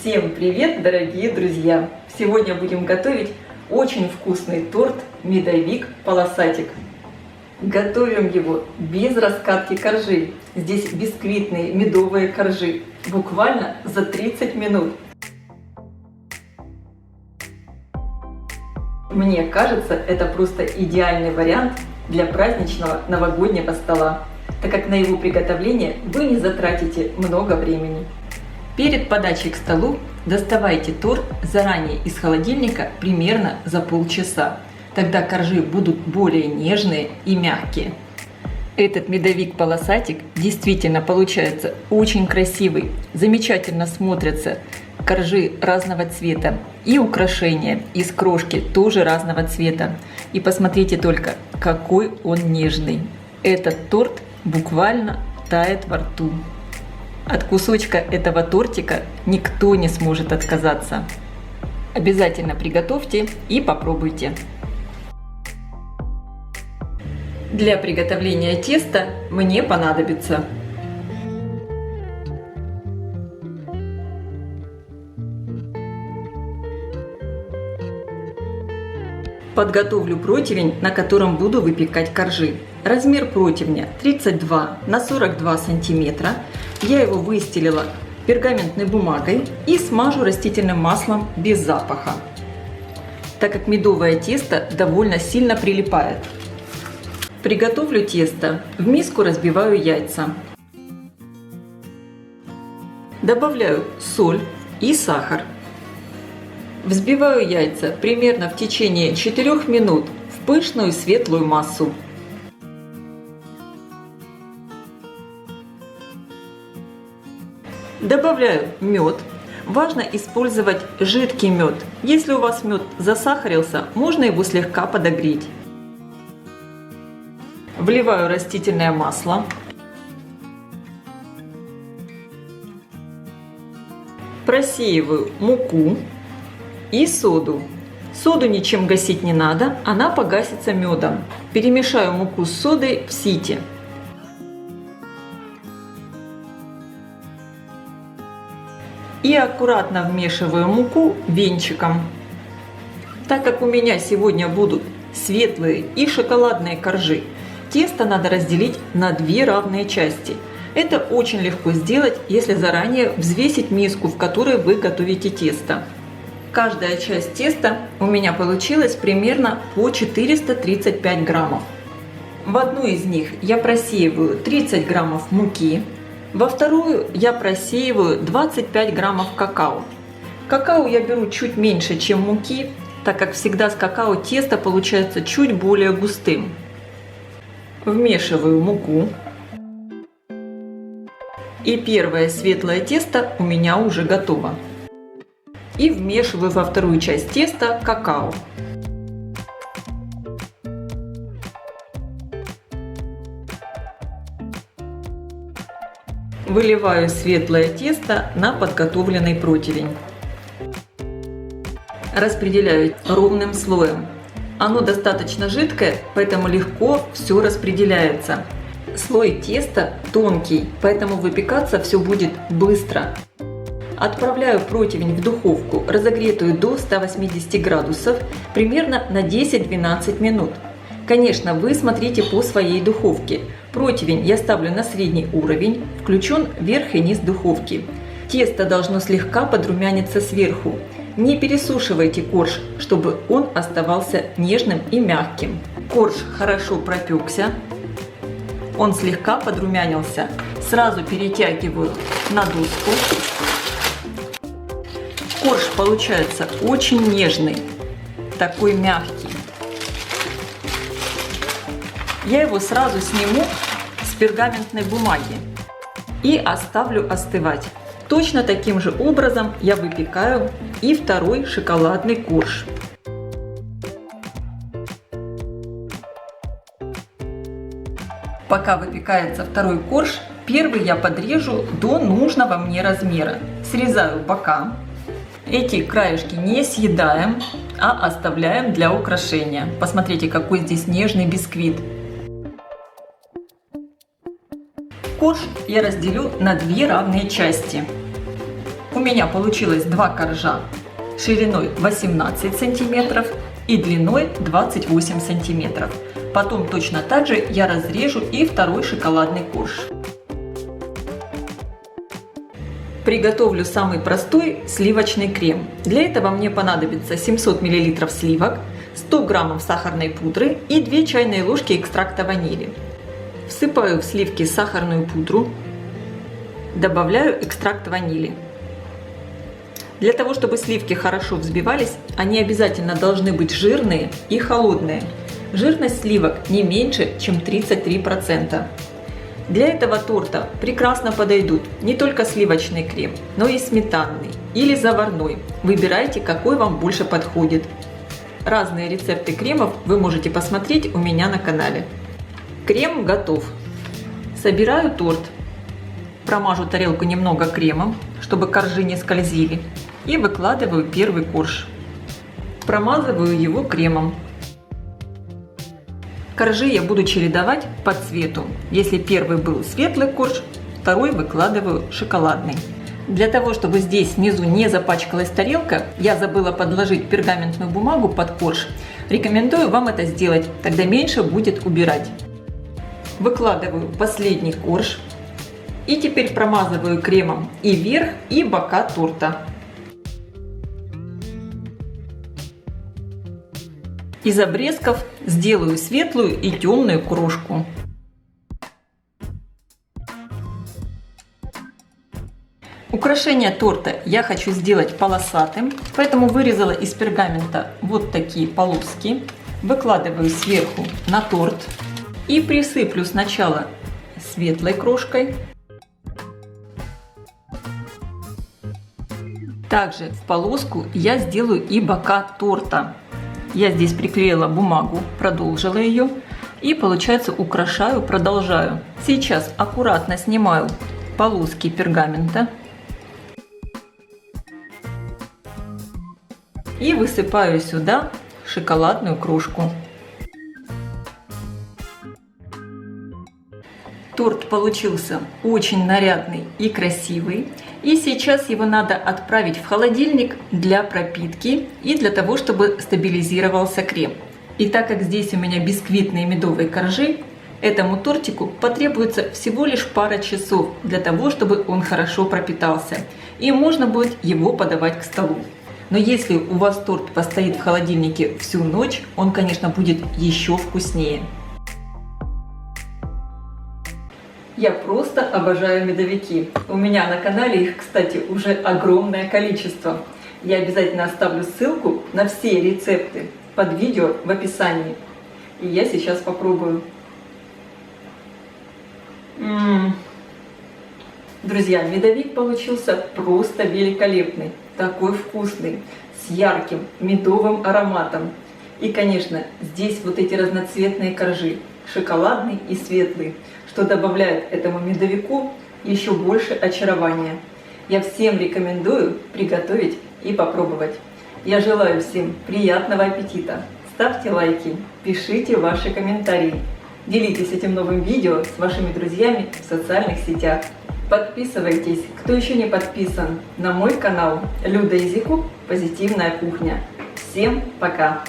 Всем привет, дорогие друзья! Сегодня будем готовить очень вкусный торт медовик полосатик. Готовим его без раскатки коржей. Здесь бисквитные медовые коржи. Буквально за 30 минут. Мне кажется, это просто идеальный вариант для праздничного новогоднего стола, так как на его приготовление вы не затратите много времени. Перед подачей к столу доставайте торт заранее из холодильника примерно за полчаса. Тогда коржи будут более нежные и мягкие. Этот медовик-полосатик действительно получается очень красивый, замечательно смотрятся коржи разного цвета и украшения из крошки тоже разного цвета. И посмотрите только, какой он нежный. Этот торт буквально тает во рту. От кусочка этого тортика никто не сможет отказаться. Обязательно приготовьте и попробуйте. Для приготовления теста мне понадобится подготовлю противень, на котором буду выпекать коржи. Размер противня 32 на 42 сантиметра. Я его выстелила пергаментной бумагой и смажу растительным маслом без запаха, так как медовое тесто довольно сильно прилипает. Приготовлю тесто. В миску разбиваю яйца. Добавляю соль и сахар. Взбиваю яйца примерно в течение 4 минут в пышную светлую массу. Добавляю мед. Важно использовать жидкий мед. Если у вас мед засахарился, можно его слегка подогреть. Вливаю растительное масло. Просеиваю муку и соду. Соду ничем гасить не надо, она погасится медом. Перемешаю муку с содой в сите. И аккуратно вмешиваю муку венчиком. Так как у меня сегодня будут светлые и шоколадные коржи, тесто надо разделить на 2 равные части. Это очень легко сделать, если заранее взвесить миску, в которой вы готовите тесто. Каждая часть теста у меня получилась примерно по 435 граммов. В одну из них я просеиваю 30 граммов муки, во вторую я просеиваю 25 граммов какао. Какао я беру чуть меньше, чем муки, так как всегда с какао тесто получается чуть более густым. Вмешиваю муку. И первое светлое тесто у меня уже готово. И вмешиваю во вторую часть теста какао. Выливаю светлое тесто на подготовленный противень. Распределяю ровным слоем. Оно достаточно жидкое, поэтому легко все распределяется. Слой теста тонкий, поэтому выпекаться все будет быстро. Отправляю противень в духовку, разогретую до 180 градусов, примерно на 10-12 минут. Конечно, вы смотрите по своей духовке. Противень я ставлю на средний уровень, включен верх и низ духовки. Тесто должно слегка подрумяниться сверху. Не пересушивайте корж, чтобы он оставался нежным и мягким. Корж хорошо пропекся, он слегка подрумянился. Сразу перетягиваю на доску. Корж получается очень нежный, такой мягкий. Я его сразу сниму с пергаментной бумаги и оставлю остывать. Точно таким же образом я выпекаю и второй шоколадный корж. Пока выпекается второй корж, первый я подрежу до нужного мне размера. Срезаю бока. Эти краешки не съедаем, а оставляем для украшения. Посмотрите, какой здесь нежный бисквит. Корж я разделю на 2 равные части. У меня получилось 2 коржа шириной 18 сантиметров и длиной 28 сантиметров. Потом точно так же я разрежу и второй шоколадный корж. Приготовлю самый простой сливочный крем. Для этого мне понадобится 700 мл сливок, 100 граммов сахарной пудры и 2 чайные ложки экстракта ванили. Всыпаю в сливки сахарную пудру, добавляю экстракт ванили. Для того, чтобы сливки хорошо взбивались, они обязательно должны быть жирные и холодные. Жирность сливок не меньше, чем 33%. Для этого торта прекрасно подойдут не только сливочный крем, но и сметанный или заварной. Выбирайте, какой вам больше подходит. Разные рецепты кремов вы можете посмотреть у меня на канале. Крем готов. Собираю торт. Промажу тарелку немного кремом, чтобы коржи не скользили. И выкладываю первый корж. Промазываю его кремом. Коржи я буду чередовать по цвету. Если первый был светлый корж, второй выкладываю шоколадный. Для того, чтобы здесь внизу не запачкалась тарелка, я забыла подложить пергаментную бумагу под корж. Рекомендую вам это сделать, тогда меньше будет убирать. Выкладываю последний корж. И теперь промазываю кремом и верх, и бока торта. Из обрезков сделаю светлую и темную крошку. Украшение торта я хочу сделать полосатым, поэтому вырезала из пергамента вот такие полоски. Выкладываю сверху на торт и присыплю сначала светлой крошкой. Также в полоску я сделаю и бока торта. Я здесь приклеила бумагу, продолжила ее и, получается, украшаю, продолжаю. Сейчас аккуратно снимаю полоски пергамента и высыпаю сюда шоколадную крошку. Торт получился очень нарядный и красивый. И сейчас его надо отправить в холодильник для пропитки и для того, чтобы стабилизировался крем. И так как здесь у меня бисквитные медовые коржи, этому тортику потребуется всего лишь пара часов для того, чтобы он хорошо пропитался. И можно будет его подавать к столу. Но если у вас торт постоит в холодильнике всю ночь, он, конечно, будет еще вкуснее. Я просто обожаю медовики. У меня на канале их, кстати, уже огромное количество. Я обязательно оставлю ссылку на все рецепты под видео в описании. И я сейчас попробую. Друзья, медовик получился просто великолепный. Такой вкусный, с ярким медовым ароматом. И, конечно, здесь вот эти разноцветные коржи, шоколадный и светлый, что добавляет этому медовику еще больше очарования. Я всем рекомендую приготовить и попробовать. Я желаю всем приятного аппетита. Ставьте лайки, пишите ваши комментарии, делитесь этим новым видео с вашими друзьями в социальных сетях. Подписывайтесь, кто еще не подписан, на мой канал Люда Изикук «Позитивная кухня». Всем пока!